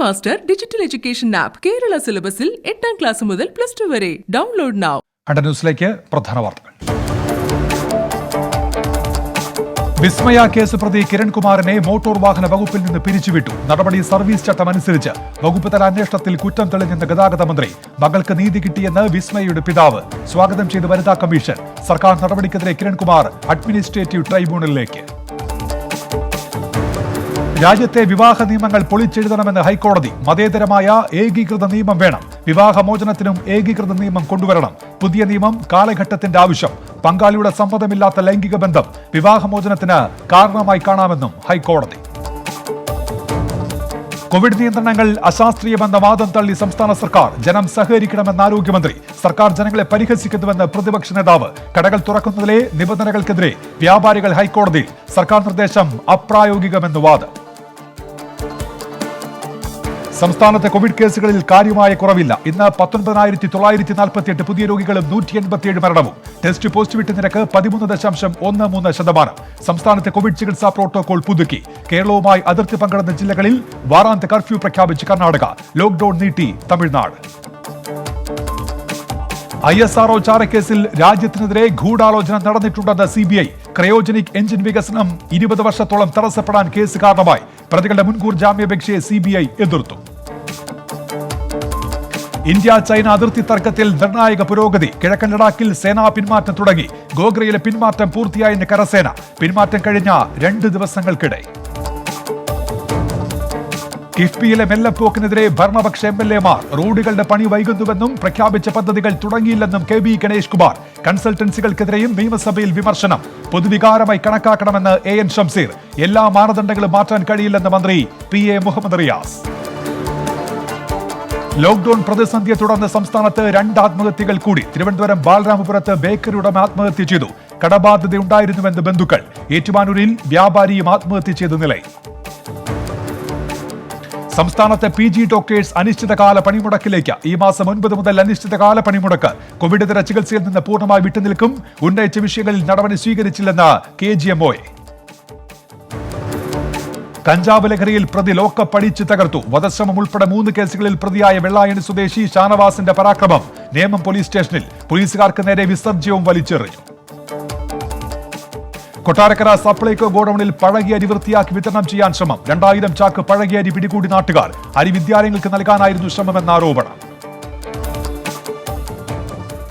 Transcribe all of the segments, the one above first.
Master digital education app Kerala സിലബസിൽ 8ാം class മുതൽ +2 വരെ. Download now. ന്യൂസിലേക്ക് പ്രധാന വാർത്തകൾ. വിസ്മയ കേസ് പ്രതി കിരൺകുമാറിനെ മോട്ടോർ വാഹന വകുപ്പിൽ നിന്ന് പിരിച്ചുവിട്ടു. നടപടി സർവീസ് ചട്ടം അനുസരിച്ച്. വകുപ്പ് തല അന്വേഷണത്തിൽ കുറ്റം തെളിഞ്ഞെന്ന് ഗതാഗത മന്ത്രി. മകൾക്ക് നീതി കിട്ടിയെന്ന് വിസ്മയയുടെ പിതാവ്. സ്വാഗതം ചെയ്ത് വനിതാ കമ്മീഷൻ. സർക്കാർ നടപടിക്കെതിരെ കിരൺകുമാർ അഡ്മിനിസ്ട്രേറ്റീവ് ട്രൈബ്യൂണലിലേക്ക്. രാജ്യത്തെ വിവാഹ നിയമങ്ങൾ പൊളിച്ചെഴുതണമെന്ന് ഹൈക്കോടതി. മതേതരമായ ഏകീകൃത നിയമം വേണം. വിവാഹമോചനത്തിനും ഏകീകൃത നിയമം കൊണ്ടുവരണം. പുതിയ നിയമം കാലഘട്ടത്തിന്റെ ആവശ്യം. പങ്കാളിയുടെ സമ്മതമില്ലാത്ത ലൈംഗിക ബന്ധം വിവാഹമോചനത്തിന് കാരണമായി കാണാമെന്നും ഹൈക്കോടതി. കോവിഡ് നിയന്ത്രണങ്ങൾ അശാസ്ത്രീയമെന്ന വാദം തള്ളി സംസ്ഥാന സർക്കാർ. ജനം സഹകരിക്കണമെന്ന് ആരോഗ്യമന്ത്രി. സർക്കാർ ജനങ്ങളെ പരിഹസിക്കുന്നുവെന്ന് പ്രതിപക്ഷ നേതാവ്. കടകൾ തുറക്കുന്നതിലെ നിബന്ധനകൾക്കെതിരെ വ്യാപാരികൾ ഹൈക്കോടതിയിൽ. സർക്കാർ നിർദ്ദേശം അപ്രായോഗികമെന്ന് വാദം. സംസ്ഥാനത്തെ കോവിഡ് കേസുകളിൽ കാര്യമായ കുറവില്ല. ഇന്ന് 19,948 പുതിയ രോഗികളും 187 മരണവും. ടെസ്റ്റ് പോസിറ്റിവിറ്റി നിരക്ക് 13.13%. സംസ്ഥാനത്തെ കോവിഡ് ചികിത്സാ പ്രോട്ടോകോൾ പുതുക്കി. കേരളവുമായി അതിർത്തി പങ്കിടുന്ന ജില്ലകളിൽ വാരാന്ത്യ കർഫ്യൂ പ്രഖ്യാപിച്ച് കർണാടക. ലോക്ഡൌൺ നീട്ടി തമിഴ്നാട്. ISRO ചാരക്കേസിൽ രാജ്യത്തിനെതിരെ ഗൂഢാലോചന നടന്നിട്ടുണ്ടെന്ന് CBI. ക്രയോജനിക് എഞ്ചിൻ വികസനം 20 വർഷത്തോളം തടസ്സപ്പെടാൻ കേസ് കാരണമായി. പ്രതികളുടെ മുൻകൂർ ജാമ്യാപേക്ഷയെ CBI എതിർത്തു. ഇന്ത്യ ചൈന അതിർത്തി തർക്കത്തിൽ നിർണായക പുരോഗതി. കിഴക്കൻ ലഡാക്കിൽ സേനാ പിന്മാറ്റം തുടങ്ങി. ഗോഗ്രയിലെ പിന്മാറ്റം പൂർത്തിയായെന്ന് കരസേന. പിന്മാറ്റം കഴിഞ്ഞ 2 ദിവസങ്ങൾക്കിടെ. കിഫ്ബിയിലെ മെല്ലപ്പോക്കിനെതിരെ ഭരണപക്ഷ MLA-മാർ. റോഡുകളുടെ പണി വൈകുന്നുവെന്നും പ്രഖ്യാപിച്ച പദ്ധതികൾ തുടങ്ങിയില്ലെന്നും KB ഗണേഷ് കുമാർ. കൺസൾട്ടൻസികൾക്കെതിരെയും നിയമസഭയിൽ വിമർശനം. പൊതുവികാരമായി കണക്കാക്കണമെന്ന് AN ഷംസീർ. എല്ലാ മാനദണ്ഡങ്ങളും മാറ്റാൻ കഴിയില്ലെന്ന് മന്ത്രി PA മുഹമ്മദ് റിയാസ്. ലോക്ഡൌൺ പ്രതിസന്ധിയെ തുടർന്ന് സംസ്ഥാനത്ത് 2 ആത്മഹത്യകൾ കൂടി. തിരുവനന്തപുരം ബാലരാമപുരത്ത് ബേക്കറി ഉടമ ആത്മഹത്യ ചെയ്തു. കടബാധ്യതയുണ്ടായിരുന്നുവെന്ന് ബന്ധുക്കൾ. ഏറ്റുമാനൂരിൽ വ്യാപാരിയും ആത്മഹത്യ ചെയ്ത നിലയിൽ. സംസ്ഥാനത്തെ PG ഡോക്ടേഴ്സ് അനിശ്ചിതകാല പണിമുടക്കിലേക്ക്. ഈ മാസം 9 മുതൽ അനിശ്ചിതകാല പണിമുടക്ക്. കോവിഡിതര ചികിത്സയിൽ നിന്ന് പൂർണ്ണമായി വിട്ടുനിൽക്കും. ഉന്നയിച്ച വിഷയങ്ങളിൽ നടപടി സ്വീകരിച്ചില്ലെന്ന് KGMOA. കഞ്ചാവ് ലഹരിയിൽ പ്രതി ലോക്കപ്പ് അടിച്ചു തകർത്തു. വധശ്രമം ഉൾപ്പെടെ 3 കേസുകളിൽ പ്രതിയായ വെള്ളായണി സ്വദേശി ഷാനവാസിന്റെ പരാക്രമം. നേമം പോലീസ് സ്റ്റേഷനിൽ. പോലീസുകാർക്ക് നേരെ വിസർജ്യവും വലിച്ചെറിഞ്ഞു. കൊട്ടാരക്കര സപ്ലൈകോ ഗോഡൌണിൽ പഴകിയ അരി വൃത്തിയാക്കി വിതരണം ചെയ്യാൻ ശ്രമം. 2000 ചാക്ക് പഴകിയ അരി പിടികൂടി നാട്ടുകാർ. അരി വിദ്യാലയങ്ങൾക്ക് നൽകാനായിരുന്നു ശ്രമമെന്ന ആരോപണം.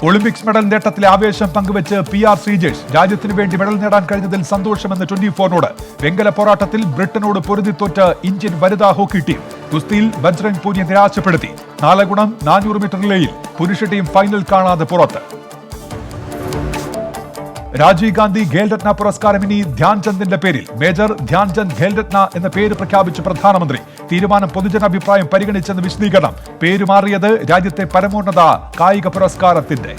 ഒളിമ്പിക്സ് മെഡൽ നേട്ടത്തിലെ ആവേശം പങ്കുവെച്ച് PR ശ്രീജേഷ്. രാജ്യത്തിനു വേണ്ടി മെഡൽ നേടാൻ കഴിഞ്ഞതിൽ സന്തോഷമെന്ന് 24-നോട്. വെങ്കല പോരാട്ടത്തിൽ ബ്രിട്ടനോട് പൊരുതിത്തോറ്റ് ഇന്ത്യൻ വനിതാ ഹോക്കി ടീം. ഗുസ്തിയിൽ ബജ്രംഗ് പൂരിയെ നിരാശപ്പെടുത്തി. 4x400 മീറ്റർ റിലേയിൽ പുരുഷ ടീം ഫൈനൽ കാണാതെ പുറത്ത്. രാജീവ് ഗാന്ധി ഖേൽരത്ന പുരസ്കാരം ഇനി ധ്യാൻചന്ദിന്റെ പേരിൽ. മേജർ ധ്യാൻചന്ദ് ഖേൽരത്ന എന്ന പേര് പ്രഖ്യാപിച്ച പ്രധാനമന്ത്രി. തീരുമാനം പൊതുജനാഭിപ്രായം പരിഗണിച്ചെന്ന് വിശദീകരണം. പേര് മാറിയത് രാജ്യത്തെ പരമോന്നത കായിക പുരസ്കാരത്തിന്റെ.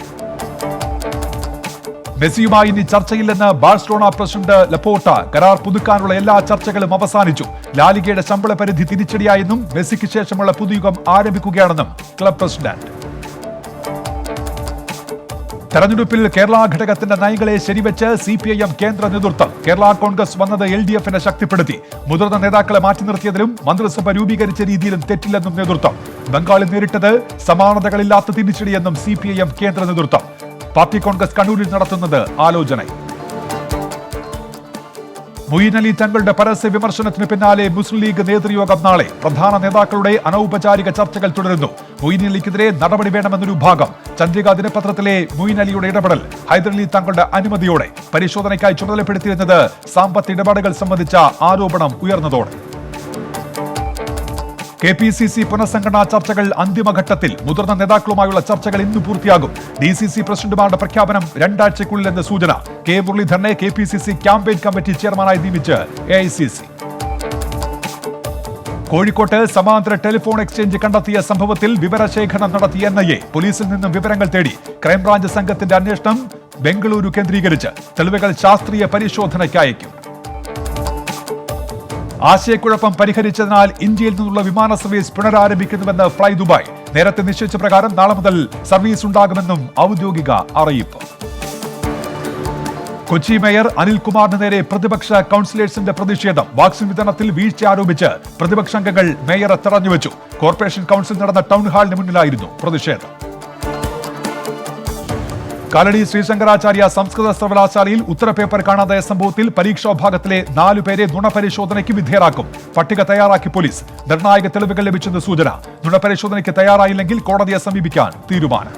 മെസ്സിയുമായി ഇനി ചർച്ചയില്ലെന്ന് ബാഴ്സലോണ പ്രസിഡന്റ് ലപ്പോർട്ട. കരാർ പുതുക്കാനുള്ള എല്ലാ ചർച്ചകളും അവസാനിച്ചു. ലാലിഗയുടെ ശമ്പള പരിധി തിരിച്ചടിയായെന്നും മെസ്സിക്ക് ശേഷമുള്ള പുതുയുഗം ആരംഭിക്കുകയാണെന്നും ക്ലബ് പ്രസിഡന്റ്. തെരഞ്ഞെടുപ്പിൽ കേരള ഘടകത്തിന്റെ നയങ്ങളെ ശരിവെച്ച് CPIM കേന്ദ്ര നേതൃത്വം. കേരള കോൺഗ്രസ് വന്നത് LDF-നെ ശക്തിപ്പെടുത്തി. മുതിർന്ന നേതാക്കളെ മാറ്റി നിർത്തിയതിലും മന്ത്രിസഭ രൂപീകരിച്ച രീതിയിലും തെറ്റില്ലെന്നും നേതൃത്വം. ബംഗാളിൽ നേരിട്ടത് സമാനതകളില്ലാത്ത തിരിച്ചടിയെന്നും CPIM കേന്ദ്ര നേതൃത്വം. പാർട്ടി കോൺഗ്രസ് കണ്ണൂരിൽ നടത്തുന്നത് ആലോചന. മൊയ്ൻ അലി തങ്ങളുടെ പരസ്യ വിമർശനത്തിന് പിന്നാലെ മുസ്ലിം ലീഗ് നേതൃയോഗം നാളെ. പ്രധാന നേതാക്കളുടെ അനൗപചാരിക ചർച്ചകൾ തുടരുന്നു. മൊയ്ൻ അലിക്കെതിരെ നടപടി വേണമെന്നൊരു ഭാഗം. ചന്ദ്രിക ദിനപത്രത്തിലെ മൊയ്ൻ അലിയുടെ ഇടപെടൽ ഹൈദരലി തങ്ങളുടെ അനുമതിയോടെ. പരിശോധനയ്ക്കായി ചുമതലപ്പെടുത്തിയിരുന്നത് സാമ്പത്തിക ഇടപാടുകൾ സംബന്ധിച്ച ആരോപണം ഉയർന്നതോടെ. KPCC പുനഃസംഘടനാ ചർച്ചകൾ അന്തിമഘട്ടത്തിൽ. മുതിർന്ന നേതാക്കളുമായുള്ള ചർച്ചകൾ ഇന്ന് പൂർത്തിയാകും. DCC പ്രസിഡന്റുമാരുടെ പ്രഖ്യാപനം 2 ആഴ്ചയ്ക്കുള്ളിലെന്ന് സൂചന. K മുരളീധരനെ KPCC ക്യാമ്പയിൻ കമ്മിറ്റി ചെയർമാനായി നിയമിച്ച് AICC. കോഴിക്കോട്ട് സമാന്തര ടെലിഫോൺ എക്സ്ചേഞ്ച് കണ്ടെത്തിയ സംഭവത്തിൽ വിവരശേഖരണം നടത്തിയ NIA. പോലീസിൽ നിന്നും വിവരങ്ങൾ തേടി. ക്രൈംബ്രാഞ്ച് സംഘത്തിന്റെ അന്വേഷണം ബംഗളൂരു കേന്ദ്രീകരിച്ച്. തെളിവുകൾ ശാസ്ത്രീയ പരിശോധനയ്ക്ക് അയക്കും. ആശയക്കുഴപ്പം പരിഹരിച്ചതിനാൽ ഇന്ത്യയിൽ നിന്നുള്ള വിമാന സർവീസ് പുനരാരംഭിക്കുന്നുവെന്ന് ഫ്ലൈ ദുബായ്. നേരത്തെ നിശ്ചയിച്ച പ്രകാരം നാളെ മുതൽ സർവീസ് ഉണ്ടാകുമെന്നും ഔദ്യോഗിക അറിയിപ്പ്. കൊച്ചി മേയർ അനിൽകുമാറിന് നേരെ പ്രതിപക്ഷ കൌൺസിലേഴ്സിന്റെ പ്രതിഷേധം. വാക്സിൻ വിതരണത്തിൽ വീഴ്ച ആരോപിച്ച് പ്രതിപക്ഷാംഗങ്ങൾ മേയറെ തടഞ്ഞുവെച്ചു. കോർപ്പറേഷൻ കൌൺസിൽ നടന്ന ടൗൺ ഹാളിന് മുന്നിലായിരുന്നു പ്രതിഷേധം. കാലടി ശ്രീശങ്കരാചാര്യ സംസ്കൃത സർവകലാശാലയിൽ ഉത്തരപേപ്പർ കാണാതായ സംഭവത്തിൽ പരീക്ഷാ വിഭാഗത്തിലെ 4 പേരെ നുണപരിശോധനയ്ക്ക് വിധേയരാക്കും. പട്ടിക തയ്യാറാക്കി പോലീസ്. നിർണായക തെളിവുകൾ ലഭിച്ചെന്ന് സൂചന. നുണപരിശോധനയ്ക്ക് തയ്യാറായില്ലെങ്കിൽ കോടതിയെ സമീപിക്കാൻ തീരുമാനം.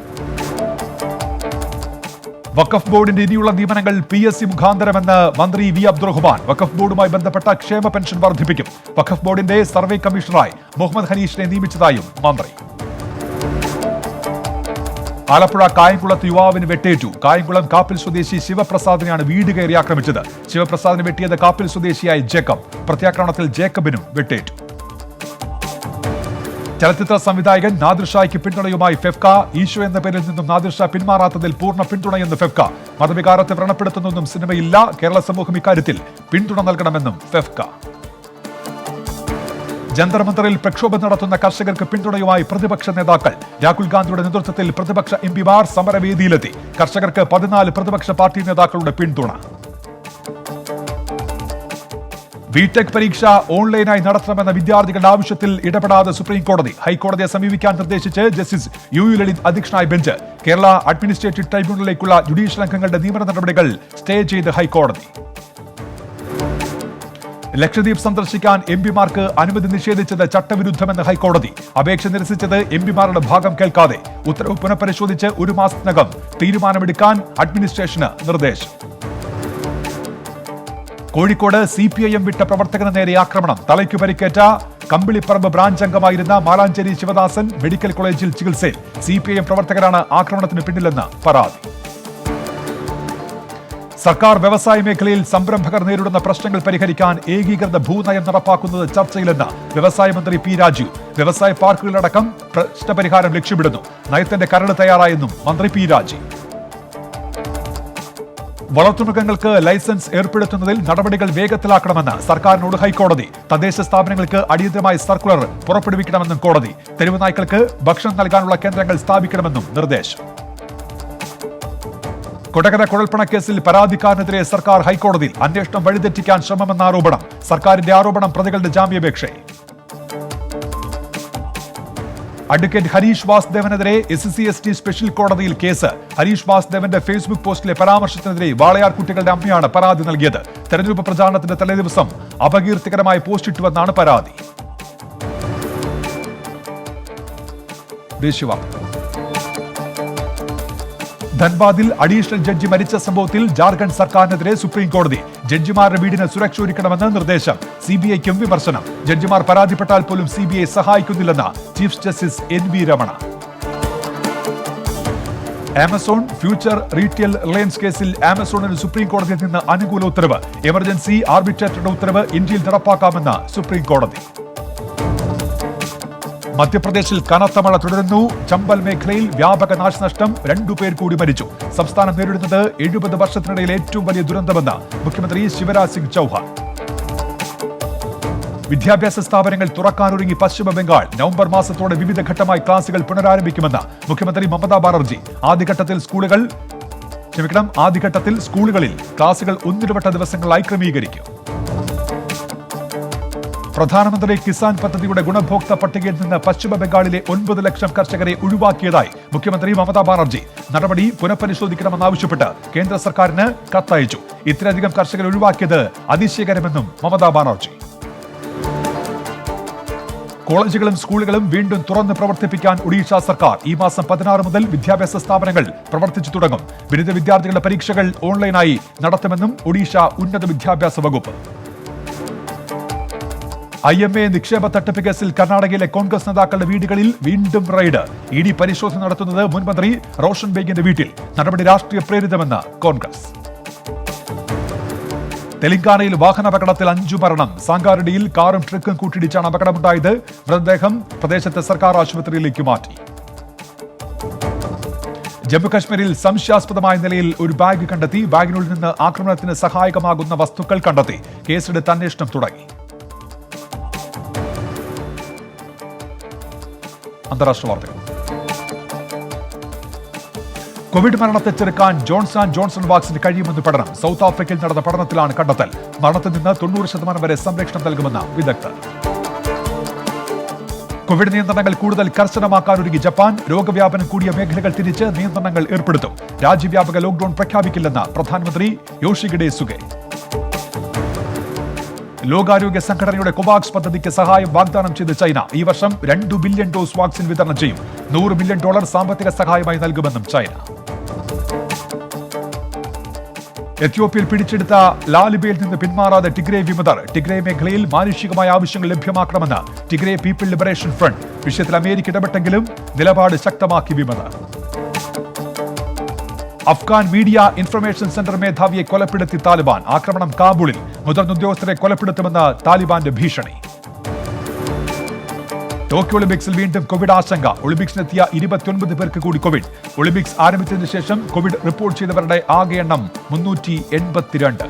വഖഫ് ബോർഡിന്റെ ഇനിയുള്ള നിയമനങ്ങൾ PSC മുഖാന്തരമെന്ന് മന്ത്രി വി അബ്ദുറഹ്മാൻ. വഖഫ് ബോർഡുമായി ബന്ധപ്പെട്ട ക്ഷേമ പെൻഷൻ വർദ്ധിപ്പിക്കും. വഖഫ് ബോർഡിന്റെ സർവേ കമ്മീഷണറായി മുഹമ്മദ് ഹനീഷിനെ നിയമിച്ചതായും മന്ത്രി. ആലപ്പുഴ കായംകുളത്ത് യുവാവിന് വെട്ടേറ്റു. കായംകുളം കാപ്പിൽ സ്വദേശി ശിവപ്രസാദിനെയാണ് വീട് കയറി ആക്രമിച്ചത്. ശിവപ്രസാദിനെ വെട്ടിയത് കാപ്പിൽ സ്വദേശിയായ ജേക്കബ്. പ്രത്യാക്രമണത്തിൽ ജേക്കബിനും വെട്ടേറ്റു. ചലച്ചിത്ര സംവിധായകൻ നാദിർ ഷായ്ക്ക് പിന്തുണയുമായി ഫെഫ്ക. ഈശോ എന്ന പേരിൽ നിന്നും നാദിർ ഷാ പിന്മാറാത്തതിൽ പൂർണ്ണ പിന്തുണയെന്ന് ഫെഫ്ക. മതവികാരത്തെ വ്രണപ്പെടുത്തുന്നൊന്നും സിനിമയില്ല. കേരള സമൂഹം ഇക്കാര്യത്തിൽ പിന്തുണ നൽകണമെന്നും ഫെഫ്ക. ജന്തർ മന്ദറിൽ പ്രക്ഷോഭം നടത്തുന്ന കർഷകർക്ക് പിന്തുണയുമായി പ്രതിപക്ഷ നേതാക്കൾ. രാഹുൽ ഗാന്ധിയുടെ നേതൃത്വത്തിൽ പ്രതിപക്ഷ എംപിമാർ സമരവേദിയിലെത്തി. കർഷകർക്ക് 14 പ്രതിപക്ഷ പാർട്ടി നേതാക്കളുടെ പിന്തുണ. ബിടെക് പരീക്ഷ ഓൺലൈനായി നടത്തണമെന്ന വിദ്യാർത്ഥികളുടെ ആവശ്യത്തിൽ ഇടപെടാതെ സുപ്രീം കോടതി. ഹൈക്കോടതിയെ സമീപിക്കാൻ നിർദ്ദേശിച്ച് ജസ്റ്റിസ് യു ലളിത് അധ്യക്ഷനായ ബെഞ്ച്. കേരള അഡ്മിനിസ്ട്രേറ്റീവ് ട്രൈബ്യൂണലിലേക്കുള്ള ജുഡീഷ്യൽ അംഗങ്ങളുടെ നിയമന നടപടികൾ സ്റ്റേ ചെയ്ത് ഹൈക്കോടതി. ലക്ഷദ്വീപ് സന്ദർശിക്കാൻ എംപിമാർക്ക് അനുമതി നിഷേധിച്ചത് ചട്ടവിരുദ്ധമെന്ന് ഹൈക്കോടതി. അപേക്ഷ നിരസിച്ചത് എംപിമാരുടെ ഭാഗം കേൾക്കാതെ. ഉത്തരവ് പുനഃപരിശോധിച്ച് 1 മാസത്തിനകം തീരുമാനമെടുക്കാൻ അഡ്മിനിസ്ട്രേഷന് നിർദ്ദേശം. കോഴിക്കോട് CPIM വിട്ട പ്രവർത്തകന് നേരെ ആക്രമണം. തലയ്ക്ക് പരിക്കേറ്റ കമ്പിളിപ്പറമ്പ് ബ്രാഞ്ച് അംഗമായിരുന്ന മാലാഞ്ചേരി ശിവദാസൻ മെഡിക്കൽ കോളേജിൽ ചികിത്സയിൽ. CPIM പ്രവർത്തകരാണ് ആക്രമണത്തിന് പിന്നിലെന്ന് പരാതി. സർക്കാർ വ്യവസായ മേഖലയിൽ സംരംഭകർ നേരിടുന്ന പ്രശ്നങ്ങൾ പരിഹരിക്കാൻ ഏകീകൃത ഭൂനയം നടപ്പാക്കുന്നത് ചർച്ചയിലെന്ന് വ്യവസായ മന്ത്രി P. രാജു. വ്യവസായ പാർക്കുകളടക്കം പ്രശ്നപരിഹാരം ലക്ഷ്യമിടുന്നു. നയത്തിന്റെ കരട് തയ്യാറായെന്നും മന്ത്രി P. രാജു. വളർത്തുമൃഗങ്ങൾക്ക് ലൈസൻസ് ഏർപ്പെടുത്തുന്നതിൽ നടപടികൾ വേഗത്തിലാക്കണമെന്ന് സർക്കാരിനോട് ഹൈക്കോടതി. തദ്ദേശ സ്ഥാപനങ്ങൾക്ക് അടിയന്തരമായി സർക്കുലർ പുറപ്പെടുവിക്കണമെന്നും കോടതി. തെരുവ് നായ്ക്കൾക്ക് ഭക്ഷണം നൽകാനുള്ള കേന്ദ്രങ്ങൾ സ്ഥാപിക്കണമെന്നും നിർദ്ദേശം. കൊടകര കുഴൽപ്പണക്കേസിൽ പരാതിക്കാരനെതിരെ സർക്കാർ ഹൈക്കോടതിയിൽ. അന്വേഷണം വഴിതെറ്റിക്കാൻ ശ്രമമെന്ന ആരോപണം. സർക്കാരിന്റെ ആരോപണം പ്രതികളുടെ ജാമ്യാപേക്ഷയിൽ. അഡ്വക്കേറ്റ് ഹരീഷ് വാസുദേവനെതിരെ SC/ST സ്പെഷ്യൽ കോടതിയിൽ കേസ്. ഹരീഷ് വാസുദേവന്റെ ഫേസ്ബുക്ക് പോസ്റ്റിലെ പരാമർശത്തിനെതിരെ വാളയാർ കുട്ടികളുടെ അമ്മയാണ് പരാതി നൽകിയത്. തെരഞ്ഞെടുപ്പ് പ്രചാരണത്തിന്റെ തലേദിവസം അപകീർത്തികരമായ പോസ്റ്റിട്ടുവെന്നാണ് പരാതി. ദേശീയവാർത്ത. ധൻബാദിൽ അഡീഷണൽ ജഡ്ജി മരിച്ച സംഭവത്തിൽ ജാർഖണ്ഡ് സർക്കാരിനെതിരെ സുപ്രീം കോടതി. ജഡ്ജിമാരുടെ വീടിന് സുരക്ഷ ഒരുക്കണമെന്ന് നിർദ്ദേശം. CBIക്കും വിമർശനം. ജഡ്ജിമാർ പരാതിപ്പെട്ടാൽ പോലും CBI സഹായിക്കുന്നില്ലെന്ന് chief justice NV Ramana. Amazon Future Retail Reliance കേസിൽ ആമസോണിന് സുപ്രീം കോടതിയിൽ നിന്ന് അനുകൂല ഉത്തരവ്. എമർജൻസി ആർബിട്രേറ്ററുടെ ഉത്തരവ് ഇന്ത്യയിൽ നടപ്പാക്കാമെന്ന് സുപ്രീം കോടതി. മധ്യപ്രദേശിൽ കനത്ത മഴ തുടരുന്നു. ചമ്പൽ മേഖലയിൽ വ്യാപക നാശനഷ്ടം. 2 പേർ കൂടി മരിച്ചു. സംസ്ഥാനം നേരിടുന്നത് 70 വർഷത്തിനിടയിൽ ഏറ്റവും വലിയ ദുരന്തമെന്ന് മുഖ്യമന്ത്രി ശിവരാജ് സിംഗ് ചൌഹാൻ. വിദ്യാഭ്യാസ സ്ഥാപനങ്ങൾ തുറക്കാനൊരുങ്ങി പശ്ചിമ ബംഗാൾ. നവംബർ മാസത്തോടെ വിവിധ ഘട്ടമായി ക്ലാസുകൾ പുനരാരംഭിക്കുമെന്ന് മുഖ്യമന്ത്രി മമതാ ബാനർജി. ആദ്യഘട്ടത്തിൽ സ്കൂളുകളിൽ ക്ലാസുകൾ ഒന്നിടവിട്ട ദിവസങ്ങളായി ക്രമീകരിക്കും. പ്രധാനമന്ത്രി കിസാൻ പദ്ധതിയുടെ ഗുണഭോക്തൃ പട്ടികയിൽ നിന്ന് പശ്ചിമ ബംഗാളിലെ 9 ലക്ഷം കർഷകരെ ഒഴിവാക്കിയതായി മുഖ്യമന്ത്രി മമതാ ബാനർജി. നടപടി പുനഃപരിശോധിക്കണമെന്നാവശ്യപ്പെട്ട് കേന്ദ്ര സർക്കാരിന് കത്തയച്ചു. ഇത്രയധികം കർഷകരെ ഒഴിവാക്കിയത് അതിശയകരമെന്നും മമതാ ബാനർജി. കോളേജുകളും സ്കൂളുകളും വീണ്ടും തുറന്ന് പ്രവർത്തിപ്പിക്കാൻ ഒഡീഷ സർക്കാർ. ഈ മാസം 16 മുതൽ വിദ്യാഭ്യാസ സ്ഥാപനങ്ങൾ പ്രവർത്തിച്ചു തുടങ്ങും. ബിരുദ വിദ്യാർത്ഥികളുടെ പരീക്ഷകൾ ഓൺലൈനായി നടത്തുമെന്നും ഒഡീഷ ഉന്നത വിദ്യാഭ്യാസ വകുപ്പ്. IMA നിക്ഷേപ തട്ടിപ്പ് കേസിൽ കർണാടകയിലെ കോൺഗ്രസ് നേതാക്കളുടെ വീടുകളിൽ വീണ്ടും റെയ്ഡ്. ED പരിശോധന നടത്തുന്നത് മുൻ മന്ത്രി റോഷൻ ബേഗിന്റെ വീട്ടിൽ. നടപടി രാഷ്ട്രീയ പ്രേരിതമെന്ന് കോൺഗ്രസ്. തെലങ്കാനയിൽ വാഹനാപകടത്തിൽ 5 മരണം. സാങ്കാരഡിയിൽ കാറും ട്രക്കും കൂട്ടിയിടിച്ചാണ് അപകടമുണ്ടായത്. മൃതദേഹം പ്രദേശത്തെ സർക്കാർ ആശുപത്രിയിലേക്ക് മാറ്റി. ജമ്മുകശ്മീരിൽ സംശയാസ്പദമായ നിലയിൽ ഒരു ബാഗ് കണ്ടെത്തി. ബാഗിനുള്ളിൽ നിന്ന് ആക്രമണത്തിന് സഹായകമാകുന്ന വസ്തുക്കൾ കണ്ടെത്തി. കേസെടുത്ത് അന്വേഷണം തുടങ്ങി. അന്താരാഷ്ട്ര വാർത്തകൾ. കോവിഡ് മരണത്തെ ചെറുക്കാൻ ജോൺസൺ ആൻഡ് ജോൺസൺ വാക്സിന് കഴിയുമെന്ന് പഠനം. സൗത്ത് ആഫ്രിക്കയിൽ നടന്ന പഠനത്തിലാണ് കണ്ടെത്തൽ. മരണത്തിൽ നിന്ന് 90% വരെ സംരക്ഷണം നൽകുമെന്ന് വിദഗ്ധർ. കോവിഡ് നിയന്ത്രണങ്ങൾ കൂടുതൽ കർശനമാക്കാനൊരുങ്ങി ജപ്പാൻ. രോഗവ്യാപനം കൂടിയ മേഖലകൾ തിരിച്ച് നിയന്ത്രണങ്ങൾ ഏർപ്പെടുത്തും. രാജ്യവ്യാപക ലോക്ഡൌൺ പ്രഖ്യാപിക്കില്ലെന്ന് പ്രധാനമന്ത്രി യോഷിഹിഡെ സുഗെ. ലോകാരോഗ്യ സംഘടനയുടെ കൊവാക്സ് പദ്ധതിക്ക് സഹായം വാഗ്ദാനം ചെയ്ത് ചൈന. ഈ വർഷം 2 ബില്യൺ ഡോസ് വാക്സിൻ വിതരണം ചെയ്യും. $100 ബില്യൺ സാമ്പത്തിക സഹായമായി നൽകുമെന്നും ചൈന. എത്യോപ്യയിൽ പിടിച്ചെടുത്ത ലാലിബയിൽ നിന്ന് പിന്മാറാതെ ടിഗ്രേ വിമതർ. ടിഗ്രേ മേഖലയിൽ മാനുഷികമായ ആവശ്യങ്ങൾ ലഭ്യമാക്കണമെന്ന് ടിഗ്രേ പീപ്പിൾ ലിബറേഷൻ ഫ്രണ്ട്. വിഷയത്തിൽ അമേരിക്ക ഇടപെട്ടെങ്കിലും നിലപാട് ശക്തമാക്കി വിമതർ. അഫ്ഗാൻ മീഡിയ ഇൻഫർമേഷൻ സെന്റർ മേധാവിയെ കൊലപ്പെടുത്തി താലിബാൻ. ആക്രമണം കാബൂളിൽ. മുതിർന്ന ഉദ്യോഗസ്ഥരെ കൊലപ്പെടുത്തുമെന്ന് താലിബാന്റെ ഭീഷണി. ടോക്കിയോ ഒളിമ്പിക്സിൽ വീണ്ടും കോവിഡ് ആശങ്ക. ഒളിമ്പിക്സിനെത്തിയ 29 പേർക്ക് കൂടി കോവിഡ്. ഒളിമ്പിക്സ് ആരംഭിച്ചതിന് ശേഷം കോവിഡ് റിപ്പോർട്ട് ചെയ്തവരുടെ ആകെ എണ്ണം 382.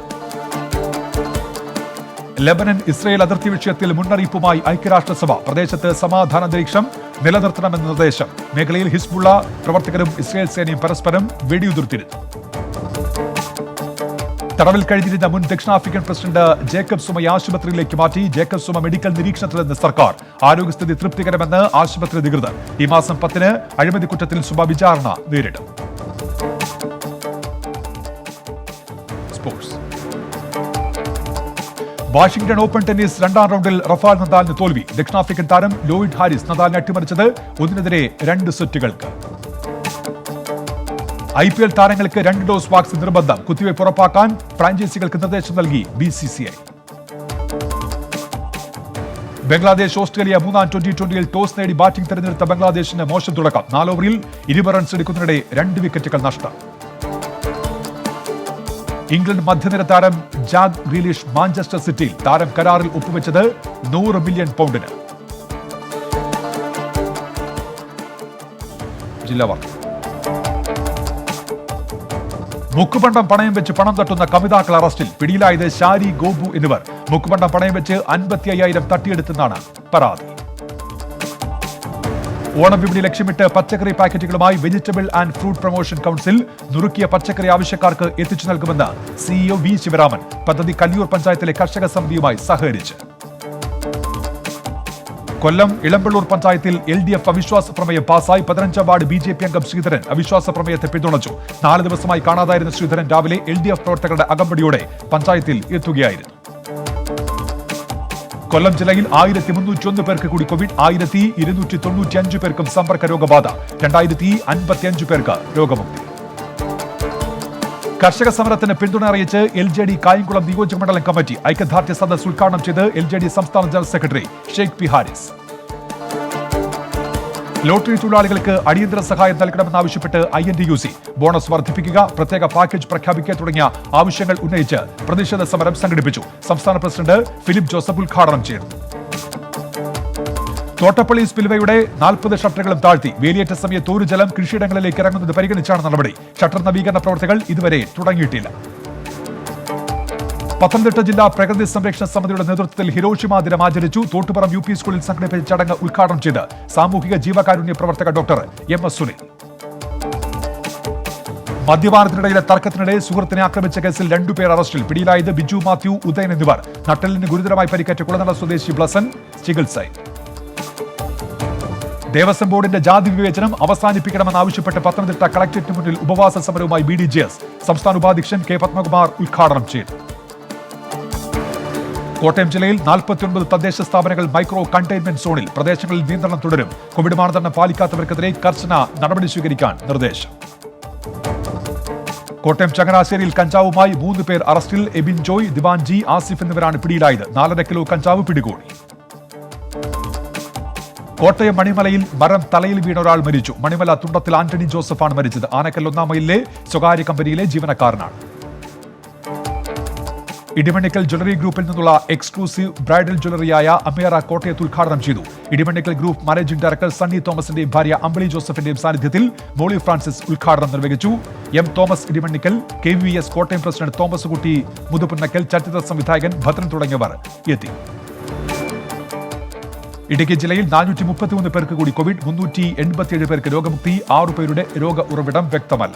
ലെബനൻ ഇസ്രയേൽ അതിർത്തി വിഷയത്തിൽ മുന്നറിയിപ്പുമായി ഐക്യരാഷ്ട്രസഭ. പ്രദേശത്ത് സമാധാനാന്തരീക്ഷം നിലനിർത്തണമെന്ന നിർദ്ദേശം. മേഖലയിൽ ഹിസ്ബുള്ള പ്രവർത്തകരും ഇസ്രയേൽ സേനയും പരസ്പരം വെടിയുതിർത്തിരുന്നു. തടവിൽ കഴിഞ്ഞിരുന്ന മുൻ ദക്ഷിണാഫ്രിക്കൻ പ്രസിഡന്റ് ജേക്കബ് സുമയെ ആശുപത്രിയിലേക്ക് മാറ്റി. ജേക്കബ് സുമ മെഡിക്കൽ നിരീക്ഷണത്തിലെന്ന് സർക്കാർ. ആരോഗ്യസ്ഥിതി തൃപ്തികരമെന്ന് ആശുപത്രി അധികൃതർ. ഈ മാസം 10-ന് അഴിമതി കുറ്റത്തിൽ സുമ വിചാരണ നേരിടും. സ്പോർട്സ്. വാഷിംഗ്ടൺ ഓപ്പൺ ടെന്നീസ് രണ്ടാം റൗണ്ടിൽ റഫാൽ നദാലിന് തോൽവി. ദക്ഷിണാഫ്രിക്കൻ താരം ലോയിഡ് ഹാരിസ് നദാലിനെ അട്ടിമറിച്ചത് 1-2 സെറ്റുകൾക്ക്. IPL താരങ്ങൾക്ക് 2 ഡോസ് വാക്സിൻ നിർബന്ധം. കുത്തിവയ്പ് ഉറപ്പാക്കാൻ ഫ്രാഞ്ചൈസികൾക്ക് നിർദ്ദേശം നൽകി BCCI. ബംഗ്ലാദേശ് ഓസ്ട്രേലിയ മൂന്നാം T20യിൽ ടോസ് നേടി ബാറ്റിംഗ് തെരഞ്ഞെടുത്ത ബംഗ്ലാദേശിന് മോശം തുടക്കം. 4 ഓവറിൽ 20 റൺസ് എടുക്കുന്നതിനിടെ 2 വിക്കറ്റുകൾ നഷ്ടം. ഇംഗ്ലണ്ട് മധ്യനിര താരം ജാക്ക് ഗ്രീലിഷ് മാഞ്ചസ്റ്റർ സിറ്റിയിൽ. താരം കരാറിൽ ഒപ്പുവെച്ചത് £100 മില്യൺ. ജില്ലാ വാർത്ത. മുക്കുപണ്ടം പണയം വെച്ച് പണം തട്ടുന്ന കമിതാക്കൾ അറസ്റ്റിൽ. പിടിയിലായത് ഷാരി, ഗോപു എന്നിവർ. മുക്കുപണ്ടം പണയം വെച്ച് 55,000 തട്ടിയെടുത്തെന്നാണ് പരാതി. ഓണം വിപണി ലക്ഷ്യമിട്ട് പച്ചക്കറി പാക്കറ്റുകളുമായി vegetable and fruit promotion council. നുറുക്കിയ പച്ചക്കറി ആവശ്യക്കാർക്ക് എത്തിച്ചു നൽകുമെന്ന് CEO V ശിവരാമൻ. പദ്ധതി കല്ലിയൂർ പഞ്ചായത്തിലെ കർഷക സമിതിയുമായി സഹകരിച്ച്. കൊല്ലം ഇളമ്പള്ളൂർ പഞ്ചായത്തിൽ LDF അവിശ്വാസ പ്രമേയം പാസായി. 15 വാർഡ് BJP അംഗം ശ്രീധരൻ അവിശ്വാസ പ്രമേയത്തെ പിന്തുണച്ചു. 4 ദിവസമായി കാണാതായിരുന്ന ശ്രീധരൻ രാവിലെ LDF പ്രവർത്തകരുടെ അകമ്പടിയോടെ പഞ്ചായത്തിൽ എത്തുകയായിരുന്നു. കൊല്ലം ജില്ലയിൽ 1301 പേർക്ക് കൂടി കോവിഡ്. 1295 പേർക്കും സമ്പർക്ക രോഗബാധ. 2055 പേർക്ക് രോഗമുക്തി. കർഷക സമരത്തിന് പിന്തുണ അറിയിച്ച് LJD കായംകുളം നിയോജക മണ്ഡലം കമ്മിറ്റി. ഐക്യദാർഢ്യ സദസ് ഉദ്ഘാടനം ചെയ്ത് LJD സംസ്ഥാന general secretary Sheikh P Haris. Lottery തൊഴിലാളികൾക്ക് അടിയന്തര സഹായം നൽകണമെന്നാവശ്യപ്പെട്ട് INTUC. ബോണസ് വർദ്ധിപ്പിക്കുക, പ്രത്യേക പാക്കേജ് പ്രഖ്യാപിക്കുക തുടങ്ങിയ ആവശ്യങ്ങൾ ഉന്നയിച്ച് പ്രതിഷേധ സമരം സംഘടിപ്പിച്ചു. സംസ്ഥാന പ്രസിഡന്റ് ഫിലിപ്പ് ജോസഫ് ഉദ്ഘാടനം ചെയ്തു. തോട്ടപ്പള്ളി സ്പിൽവേയുടെ 40 ഷട്ടറുകളും താഴ്ത്തി. വേലിയേറ്റ സമയത്ത് ഒരു ജലം കൃഷിയിടങ്ങളിലേക്ക് ഇറങ്ങുന്നത് പരിഗണിച്ചാണ് നടപടി. ഷട്ടർ നവീകരണ പ്രവർത്തികൾ ഇതുവരെ തുടങ്ങിയിട്ടില്ല. പത്തനംതിട്ട ജില്ലാ പ്രകൃതി സംരക്ഷണ സമിതിയുടെ നേതൃത്വത്തിൽ ഹിരോഷിമ ദിനം ആചരിച്ചു. തോട്ടുപുറം UP സ്കൂളിൽ സംഘടിപ്പിച്ച ചടങ്ങ് ഉദ്ഘാടനം ചെയ്ത് സാമൂഹിക ജീവകാരുണ്യ പ്രവർത്തക ഡോക്ടർ MS സുനിൽ. മദ്യപാനത്തിനിടയിലെ തർക്കത്തിനിടെ സുഹൃത്തിനെ ആക്രമിച്ച കേസിൽ 2 പേർ അറസ്റ്റിൽ. പിടിയിലായത് ബിജു മാത്യു, ഉദയൻ എന്നിവർ. നട്ടലിന് ഗുരുതരമായി പരിക്കേറ്റ കുളനട സ്വദേശി ബ്ലസൻ ചികിത്സയിൽ. ദേവസ്വം ബോർഡിന്റെ ജാതി വിവേചനം അവസാനിപ്പിക്കണമെന്നാവശ്യപ്പെട്ട് പത്തനംതിട്ട കളക്ടറേറ്റിന് മുന്നിൽ ഉപവാസ സമരവുമായി BDJS. സംസ്ഥാന ഉപാധ്യക്ഷൻ K പത്മകുമാർ ഉദ്ഘാടനം ചെയ്തു. കോട്ടയം ജില്ലയിൽ 49 തദ്ദേശ സ്ഥാപനങ്ങൾ മൈക്രോ കണ്ടെയ്ൻമെന്റ് സോണിൽ. പ്രദേശങ്ങളിൽ നിയന്ത്രണം തുടരും. കോവിഡ് മാനദണ്ഡം പാലിക്കാത്തവർക്കെതിരെ കർശന നടപടി സ്വീകരിക്കാൻ നിർദ്ദേശം. കോട്ടയം ചങ്ങനാശ്ശേരിയിൽ കഞ്ചാവുമായി 3 പേർ അറസ്റ്റിൽ. എബിൻ ജോയ്, ദിവാൻ ജി, ആസിഫ് എന്നിവരാണ് പിടിയിലായത്. 4.5 കിലോ കഞ്ചാവ് പിടികൂടി. കോട്ടയം മണിമലയിൽ മരം തലയിൽ വീണ ഒരാൾ മരിച്ചു. മണിമല തുണ്ടത്തിൽ ആന്റണി ജോസഫാണ് മരിച്ചത്. ആനക്കൽ 1-ാം മൈലിലെ സ്വകാര്യ കമ്പനിയിലെ ജീവനക്കാരനാണ്. ഇടിമണ്ണിക്കൽ ജ്വല്ലറി ഗ്രൂപ്പിൽ നിന്നുള്ള എക്സ്ക്ലൂസീവ് ബ്രൈഡൽ ജ്വല്ലറിയായ അമേറ കോട്ടയത്ത് ഉദ്ഘാടനം ചെയ്തു. Idimannikkal group managing director Sunny തോമസിന്റെയും ഭാര്യ അമ്പിളി ജോസഫിന്റെയും സാന്നിധ്യത്തിൽ മോളി ഫ്രാൻസിസ് ഉദ്ഘാടനം നിർവഹിച്ചു. M Thomas Idimannikkal, KVS Kottayam president Thomas Kutty Muthupunnakkal, ചലച്ചിത്ര സംവിധായകൻ ഭദ്രൻ തുടങ്ങിയവർ എത്തി. ഇടുക്കി ജില്ലയിൽ 433 പേർക്ക് കൂടി കോവിഡ്, 387 പേർക്ക് രോഗമുക്തി, 6 പേരുടെ രോഗ ഉറവിടം വ്യക്തമല്ല.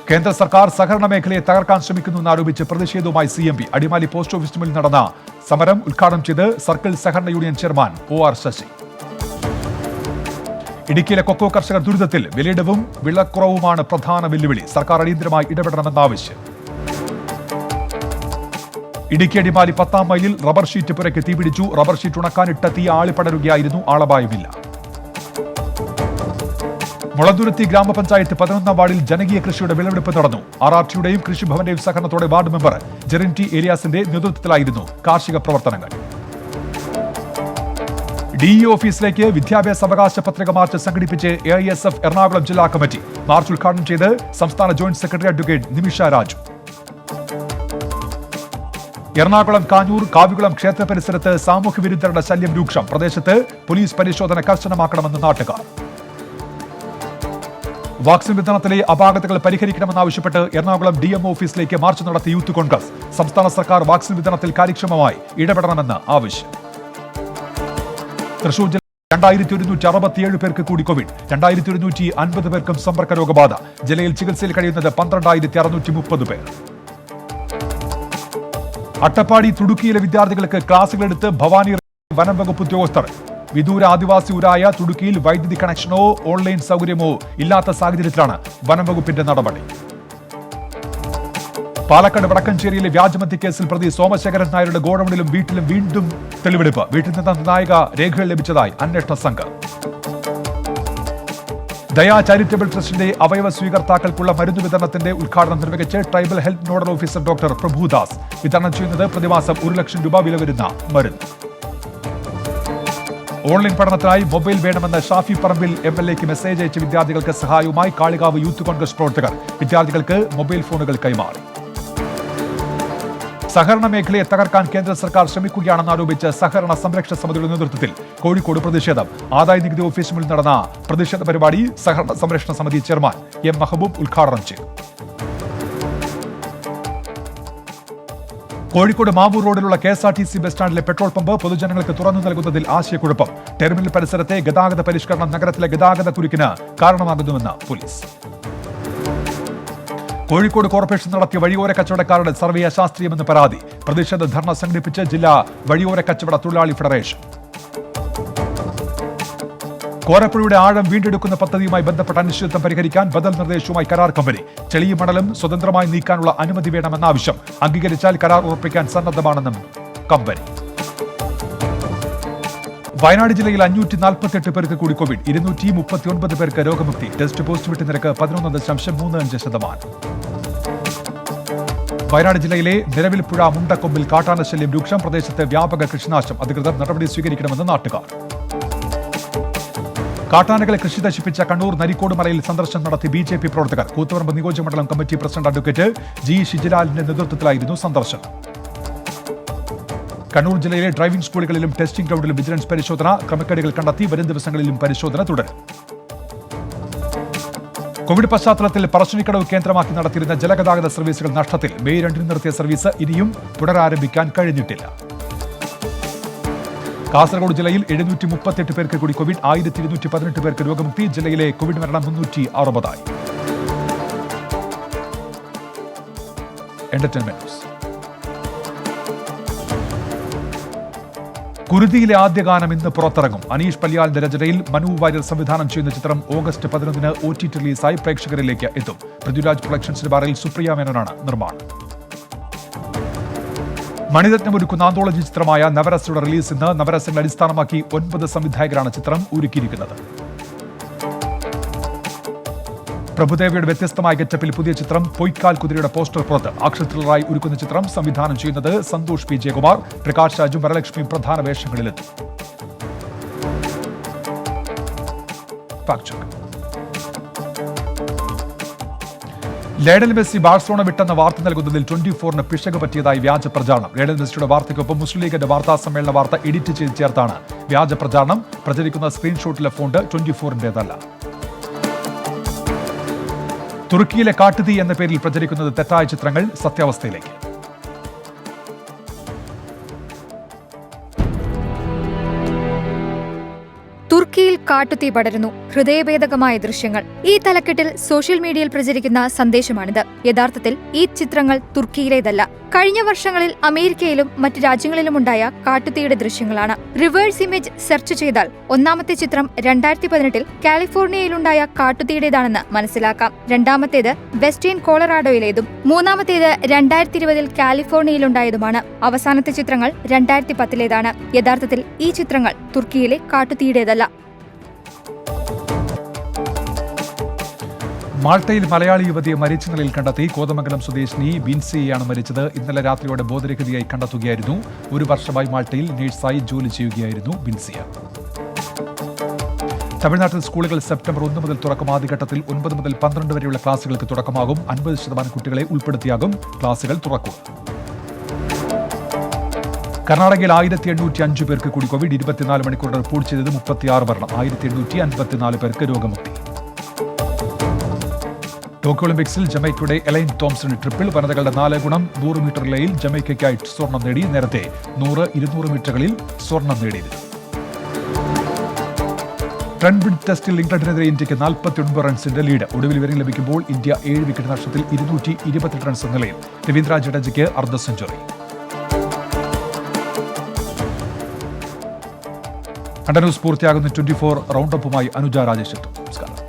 കേന്ദ്ര സർക്കാർ സഹകരണ മേഖലയെ തകർക്കാൻ ശ്രമിക്കുന്നുവെന്നാരോപിച്ച് പ്രതിഷേധവുമായി CMP. അടിമാലി പോസ്റ്റ് ഓഫീസിന് മുന്നിൽ നടന്ന സമരം ഉദ്ഘാടനം ചെയ്ത് സർക്കിൾ സഹകരണ യൂണിയൻ ചെയർമാൻ OR ശശി. ഇടുക്കിയിലെ കൊക്കോ കർഷകർ ദുരിതത്തിൽ. വിലയിടവും വിളക്കുറവുമാണ് പ്രധാന വെല്ലുവിളി. സർക്കാർ അടിയന്തരമായി ഇടപെടണമെന്ന ആവശ്യം. ഇടുക്കി അടിമാലി 10-ാം മൈലിൽ റബ്ബർ ഷീറ്റ് പുരയ്ക്ക് തീപിടിച്ചു. റബ്ബർ ഷീറ്റ് ഉണക്കാനിട്ട തീ ആളിപ്പടരുകയായിരുന്നു. ആളപായമില്ല. മുളന്തുരുത്തി ഗ്രാമപഞ്ചായത്ത് 11-ാം വാർഡിൽ ജനകീയ കൃഷിയുടെ വിളവെടുപ്പ് നടന്നു. RRTയുടെയും കൃഷിഭവന്റെയും സഹകരണത്തോടെ വാർഡ് മെമ്പർ ജെറിൻ ഏലിയാസിന്റെ നേതൃത്വത്തിലായിരുന്നു കാർഷിക പ്രവർത്തനങ്ങൾ. DE ഓഫീസിലേക്ക് വിദ്യാഭ്യാസ അവകാശ പത്രിക മാർച്ച് സംഘടിപ്പിച്ച് AISF എറണാകുളം ജില്ലാ കമ്മിറ്റി. മാർച്ച് ഉദ്ഘാടനം ചെയ്ത് സംസ്ഥാന ജോയിന്റ് സെക്രട്ടറി അഡ്വക്കേറ്റ് നിമിഷ രാജു. എറണാകുളം കാഞ്ഞൂർ കാവികുളം ക്ഷേത്ര പരിസരത്ത് സാമൂഹ്യവിരുദ്ധരുടെ ശല്യം രൂക്ഷം. പ്രദേശത്ത് പോലീസ് പരിശോധന കർശനമാക്കണമെന്ന് നാട്ടുകാർ. വാക്സിൻ വിതരണത്തിലെ അപാകതകൾ പരിഹരിക്കണമെന്നാവശ്യപ്പെട്ട് എറണാകുളം DM ഓഫീസിലേക്ക് മാർച്ച് നടത്തി യൂത്ത് കോൺഗ്രസ്. സംസ്ഥാന സർക്കാർ വാക്സിൻ വിതരണത്തിൽ കാര്യക്ഷമമായി ഇടപെടണമെന്ന് ആവശ്യം. തൃശൂർ ജില്ലയിൽ 2167 പേർക്ക് കൂടി കോവിഡ്, 2150 പേർക്കും സമ്പർക്ക രോഗബാധ. ജില്ലയിൽ ചികിത്സയിൽ കഴിയുന്നത് 12630 പേർ. അട്ടപ്പാടി തുടുക്കിയിലെ വിദ്യാർത്ഥികൾക്ക് ക്ലാസുകളെടുത്ത് ഭവാനി വനം വകുപ്പ് ഉദ്യോഗസ്ഥർ. വിദൂര ആദിവാസി ഊരായ തുടുക്കിയിൽ വൈദ്യുതി കണക്ഷനോ ഓൺലൈൻ സൗകര്യമോ ഇല്ലാത്ത സാഹചര്യത്തിലാണ് വനം വകുപ്പിന്റെ നടപടി. പാലക്കാട് വടക്കഞ്ചേരിയിലെ വ്യാജമദ്യ കേസിൽ പ്രതി സോമശേഖരൻ നായരുടെ ഗോഡൌണിലും വീട്ടിലും വീണ്ടും തെളിവെടുപ്പ്. വീട്ടിൽ നിന്ന് നിർണായക രേഖകൾ ലഭിച്ചതായി അന്വേഷണ സംഘം. ദയാ ചാരിറ്റബിൾ ട്രസ്റ്റിന്റെ അവയവ സ്വീകർത്താക്കൾക്കുള്ള മരുന്ന് വിതരണത്തിന്റെ ഉദ്ഘാടനം നിർവഹിച്ച് tribal health nodal officer doctor Prabhudas. വിതരണം ചെയ്യുന്നത് പ്രതിമാസം 1 ലക്ഷം രൂപ വില വരുന്ന മരുന്ന്. ഓൺലൈൻ പഠനത്തിനായി മൊബൈൽ വേണമെന്ന് ഷാഫി പറമ്പിൽ MLAക്ക് മെസ്സേജ് അയച്ച വിദ്യാർത്ഥികൾക്ക് സഹായവുമായി കാളികാവ് യൂത്ത് കോൺഗ്രസ് പ്രവർത്തകർ. വിദ്യാർത്ഥികൾക്ക് മൊബൈൽ ഫോണുകൾ കൈമാറി. സഹകരണ മേഖലയെ തകർക്കാൻ കേന്ദ്ര സർക്കാർ ശ്രമിക്കുകയാണെന്നാരോപിച്ച് സഹകരണ സംരക്ഷണ സമിതിയുടെ നേതൃത്വത്തിൽ കോഴിക്കോട് പ്രതിഷേധം. ആദായ നികുതി ഓഫീസിന് മുന്നിൽ നടന്ന പ്രതിഷേധ പരിപാടി സഹകരണ സംരക്ഷണ സമിതി ചെയർമാൻ M മെഹബൂബ് ഉദ്ഘാടനം ചെയ്തു. കോഴിക്കോട് മാവൂർ റോഡിലുള്ള KSRTC ബസ് സ്റ്റാൻഡിലെ പെട്രോൾ പമ്പ് പൊതുജനങ്ങൾക്ക് തുറന്നു നൽകുന്നതിൽ ആശയക്കുഴപ്പം. ടെർമിനൽ പരിസരത്തെ ഗതാഗത പരിഷ്കരണം നഗരത്തിലെ ഗതാഗത കുരുക്കിന് കാരണമാകുന്നുവെന്ന് പോലീസ്. കോഴിക്കോട് കോർപ്പറേഷൻ നടത്തിയ വഴിയോര കച്ചവടക്കാരുടെ സർവേ അശാസ്ത്രീയമെന്ന് പരാതി. പ്രതിഷേധ ധർണ സംഘടിപ്പിച്ച് ജില്ലാ വഴിയോര കച്ചവട തൊഴിലാളി ഫെഡറേഷൻ. കോരപ്പുഴയുടെ ആഴം വീണ്ടെടുക്കുന്ന പദ്ധതിയുമായി ബന്ധപ്പെട്ട അനിശ്ചിതത്വം പരിഹരിക്കാൻ ബദൽ നിർദ്ദേശവുമായി കരാർ കമ്പനി. ചെളിയും മണലും സ്വതന്ത്രമായി നീക്കാനുള്ള അനുമതി വേണമെന്ന ആവശ്യം. അംഗീകരിച്ചാൽ കരാർ ഉറപ്പിക്കാൻ സന്നദ്ധമാണെന്നും കമ്പനി. വയനാട് ജില്ലയിൽ 548 പേർക്ക് കൂടി കോവിഡ്, 239 പേർക്ക് രോഗമുക്തി. ടെസ്റ്റ് പോസിറ്റിവിറ്റി നിരക്ക് 11.35%. വയനാട് ജില്ലയിലെ നിലവിൽപ്പുഴ മുണ്ടക്കൊമ്പിൽ കാട്ടാനശല്യം രൂക്ഷം. പ്രദേശത്ത് വ്യാപക കൃഷിനാശം. അധികൃതർ നടപടി സ്വീകരിക്കണമെന്ന് നാട്ടുകാർ. കാട്ടാനകളെ കൃഷി നശിപ്പിച്ച കണ്ണൂർ നരിക്കോട് മലയിൽ സന്ദർശനം നടത്തി BJP പ്രവർത്തകർ. കൂത്തുപറമ്പ് നിയോജകമണ്ഡലം കമ്മിറ്റി പ്രസിഡന്റ് അഡ്വക്കേറ്റ് G ഷിജിലാലിന്റെ നേതൃത്വത്തിലായിരുന്നു സന്ദർശനം. കണ്ണൂർ ജില്ലയിലെ ഡ്രൈവിംഗ് സ്കൂളുകളിലും ടെസ്റ്റിംഗ് ഗ്രൗണ്ടിലും വിജിലൻസ് പരിശോധന. ക്രമക്കേടുകൾ കണ്ടെത്തി വരും ദിവസങ്ങളിലും പരിശോധന തുടരും. കോവിഡ് പശ്ചാത്തലത്തിൽ പറശ്ശിനിക്കടവ് കേന്ദ്രമാക്കി നടത്തിയിരുന്ന ജലഗതാഗത സർവീസുകൾ നഷ്ടത്തിൽ. മെയ് 2 നിർത്തിയ സർവീസ് ഇനിയും പുനരാരംഭിക്കാൻ കഴിഞ്ഞിട്ടില്ല. കാസർഗോഡ് ജില്ലയിൽ 738 പേർക്ക് കൂടി കോവിഡ്, 1218 പേർക്ക് രോഗമുക്തി. ജില്ലയിലെ കോവിഡ് മരണം 360. Entertainment news. കുരുതിയിലെ ആദ്യ ഗാനം ഇന്ന് പുറത്തിറങ്ങും. അനീഷ് പല്യാലിന്റെ രചനയിൽ മനു വാര്യർ സംവിധാനം ചെയ്യുന്ന ചിത്രം ഓഗസ്റ്റ് 11 OTT റിലീസായി പ്രേക്ഷകരിലേക്ക് എത്തും. പൃഥ്വിരാജ് പ്രൊഡക്ഷൻസിന്റെ ബാറിൽ സുപ്രിയ മേനോനാണ് നിർമ്മാണം. മണിരത്നം ഒരുക്കുന്ന ആന്തോളജി ചിത്രമായ നവരസയുടെ റിലീസ് ഇന്ന്. നവരസങ്ങൾ അടിസ്ഥാനമാക്കി 9 സംവിധായകരാണ് ചിത്രം ഒരുക്കിയിരിക്കുന്നത്. പ്രഭുദേവയുടെ വ്യത്യസ്തമായ ഗെറ്റപ്പിൽ പുതിയ ചിത്രം പൊയ്ക്കാൽ കുതിരയുടെ പോസ്റ്റർ പുറത്ത്. ആക്ഷൻ ത്രില്ലറായി ഒരുക്കുന്ന ചിത്രം സംവിധാനം ചെയ്യുന്നത് സന്തോഷ് P. ജയകുമാർ. പ്രകാശ് രാജും വരലക്ഷ്മിയും പ്രധാന വേഷങ്ങളിലെത്തും. ലയണൽ മെസ്സി ബാഴ്സലോണ വിട്ടെന്ന വാർത്ത നൽകുന്നതിൽ 24-ന് പിശക് പറ്റിയതായി വ്യാജ പ്രചാരണം. ലയണൽ മെസ്സിയുടെ വാർത്തയ്ക്കൊപ്പം മുസ്ലിം ലീഗിന്റെ വാർത്താ സമ്മേളന വാർത്ത എഡിറ്റ് ചെയ്ത് ചേർത്താണ് വ്യാജ പ്രചാരണം. പ്രചരിക്കുന്ന സ്ക്രീൻഷോട്ടിലെ ഫോണ്ട് 24-ന്റേതല്ല. തുർക്കിയിലെ കാട്ടുതീ എന്ന പേരിൽ പ്രചരിക്കുന്നത് തെറ്റായ ചിത്രങ്ങൾ സത്യാവസ്ഥയിലേക്ക്. തുർക്കിയിൽ കാട്ടുതീ പടരുന്നു. ഹൃദയഭേദകമായ ദൃശ്യങ്ങൾ. ഈ തലക്കെട്ടിൽ സോഷ്യൽ മീഡിയയിൽ പ്രചരിക്കുന്ന സന്ദേശമാണിത്. യഥാർത്ഥത്തിൽ ഈ ചിത്രങ്ങൾ തുർക്കിയിലേതല്ല. കഴിഞ്ഞ വർഷങ്ങളിൽ അമേരിക്കയിലും മറ്റ് രാജ്യങ്ങളിലുമുണ്ടായ കാട്ടുതീയുടെ ദൃശ്യങ്ങളാണ്. റിവേഴ്സ് ഇമേജ് സെർച്ച് ചെയ്താൽ ഒന്നാമത്തെ ചിത്രം 2018 കാലിഫോർണിയയിലുണ്ടായ കാട്ടുതീയുടേതാണെന്ന് മനസ്സിലാക്കാം. രണ്ടാമത്തേത് വെസ്റ്റേൺ കൊളറാഡോയിലേതും മൂന്നാമത്തേത് 2020 കാലിഫോർണിയയിലുണ്ടായതുമാണ്. അവസാനത്തെ ചിത്രങ്ങൾ 2010ലേതാണ്. യഥാർത്ഥത്തിൽ ഈ ചിത്രങ്ങൾ തുർക്കിയിലെ കാട്ടുതീയുടേതല്ല. മാൾട്ടയിൽ മലയാളി യുവതിയെ മരിച്ച നിലയിൽ കണ്ടെത്തി. കോതമംഗലം സ്വദേശിനി ബിൻസിയെയാണ് മരിച്ചത്. ഇന്നലെ രാത്രിയോടെ ബോധരഹിതയായി കണ്ടെത്തുകയായിരുന്നു. 1 വർഷമായി മാൾട്ടയിൽ നഴ്സായി ജോലി ചെയ്യുകയായിരുന്നു ബിൻസിയ. തമിഴ്നാട്ടിൽ സ്കൂളുകൾ സെപ്റ്റംബർ 1 മുതൽ തുറക്കും. ആദ്യഘട്ടത്തിൽ 9 മുതൽ 12 വരെയുള്ള ക്ലാസുകൾക്ക് തുടക്കമാകും. 50% കുട്ടികളെ ഉൾപ്പെടുത്തിയാകും ക്ലാസുകൾ തുറക്കുക. കർണാടകയിൽ 1805 പേർക്ക് കൂടി കോവിഡ്. 24 മണിക്കൂർ റിപ്പോർട്ട് ചെയ്തത് 36 മരണം. 1854 പേർക്ക് രോഗമുക്തി. ടോക്കിയോ ഒളിമ്പിക്സിൽ ജമൈക്കയുടെ എലൈൻ തോംസൺ ട്രിപ്പിൾ. വനിതകളുടെ 4 ഗുണം 100 മീറ്റർ റിലേയിൽ ജമൈക്കയ്ക്കായി സ്വർണം നേടി. നേരത്തെ 100, 200 മീറ്ററുകളിൽ സ്വർണം നേടിയിരുന്നു. ട്രെൻബ്രിഡ്ജ് ടെസ്റ്റിൽ ഇംഗ്ലണ്ടിനെതിരെ ഇന്ത്യക്ക് 49 റൺസിന്റെ ലീഡ്. ഒടുവിൽ വിവരം ലഭിക്കുമ്പോൾ ഇന്ത്യ 7 വിക്കറ്റ് നഷ്ടത്തിൽ 228 റൺസ് എന്ന നിലയിൽ. രവീന്ദ്ര ജഡേജയ്ക്ക് അർദ്ധ സെഞ്ചുറി. ന്യൂസ് പൂർത്തിയാകുന്ന 24 റൗണ്ടപ്പുമായി അനുജ രാജേഷ് എത്തും. നമസ്കാരം.